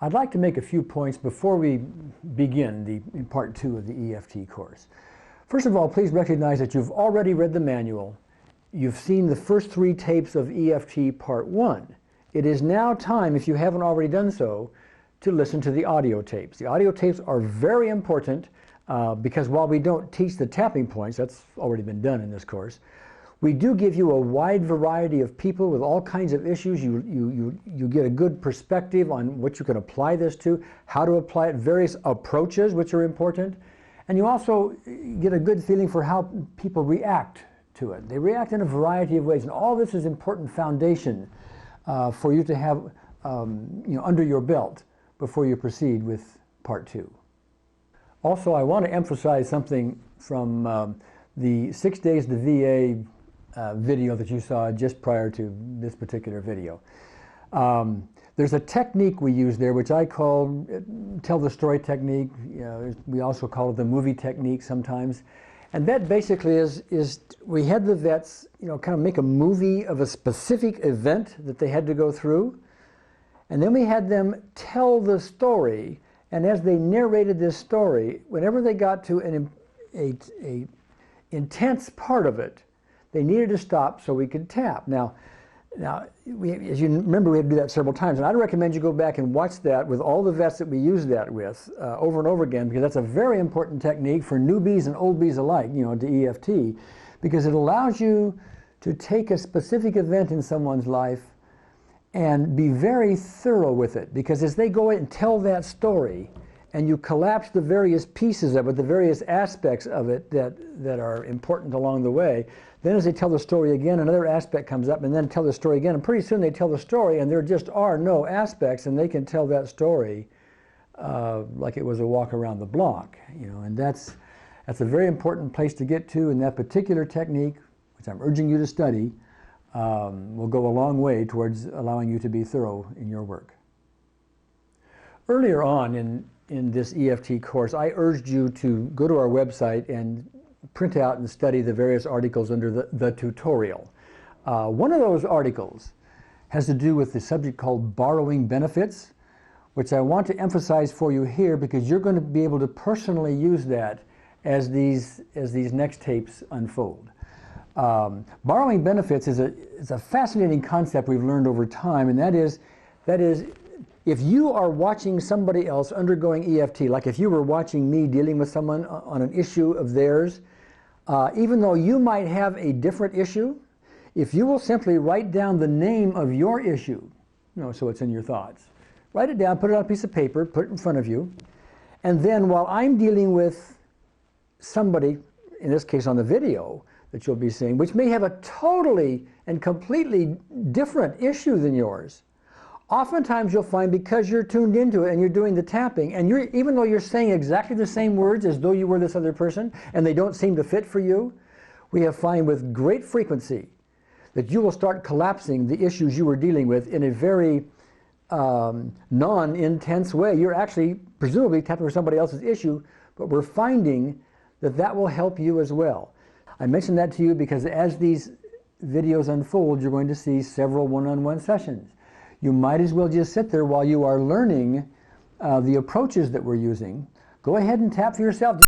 I'd like to make a few points before we begin in part 2 of the EFT course. First of all, please recognize that you've already read the manual. You've seen the first 3 tapes of EFT part 1. It is now time, if you haven't already done so, to listen to the audio tapes. The audio tapes are very important because while we don't teach the tapping points, that's already been done in this course, we do give you a wide variety of people with all kinds of issues. You get a good perspective on what you can apply this to, how to apply it, various approaches which are important, and you also get a good feeling for how people react to it. They react in a variety of ways, and all this is important foundation for you to have under your belt before you proceed with part 2. Also, I want to emphasize something from the 6 Days to VA video that you saw just prior to this particular video. There's a technique we use there which I call tell the story technique. We also call it the movie technique sometimes. And that basically is we had the vets kind of make a movie of a specific event that they had to go through, and then we had them tell the story, and as they narrated this story, whenever they got to an intense part of it, they needed to stop so we could tap. Now, as you remember, we had to do that several times, and I'd recommend you go back and watch that with all the vets that we use that with over and over again, because that's a very important technique for newbies and old bees alike, to EFT, because it allows you to take a specific event in someone's life and be very thorough with it, because as they go in and tell that story, and you collapse the various pieces of it, the various aspects of it that are important along the way, then as they tell the story again, another aspect comes up, and then tell the story again, and pretty soon they tell the story, and there just are no aspects, and they can tell that story like it was a walk around the block, and that's a very important place to get to, and that particular technique, which I'm urging you to study, will go a long way towards allowing you to be thorough in your work. Earlier on in this EFT course, I urged you to go to our website and print out and study the various articles under the tutorial. One of those articles has to do with the subject called borrowing benefits, which I want to emphasize for you here because you're going to be able to personally use that as these next tapes unfold. Borrowing benefits is a fascinating concept we've learned over time, and that is if you are watching somebody else undergoing EFT, like if you were watching me dealing with someone on an issue of theirs, even though you might have a different issue, if you will simply write down the name of your issue, so it's in your thoughts, write it down, put it on a piece of paper, put it in front of you, and then while I'm dealing with somebody, in this case on the video that you'll be seeing, which may have a totally and completely different issue than yours, oftentimes you'll find because you're tuned into it and you're doing the tapping, and even though you're saying exactly the same words as though you were this other person and they don't seem to fit for you, we have found with great frequency that you will start collapsing the issues you were dealing with in a very non-intense way. You're actually presumably tapping for somebody else's issue, but we're finding that will help you as well. I mentioned that to you because as these videos unfold, you're going to see several one-on-one sessions. You might as well just sit there while you are learning the approaches that we're using. Go ahead and tap for yourself.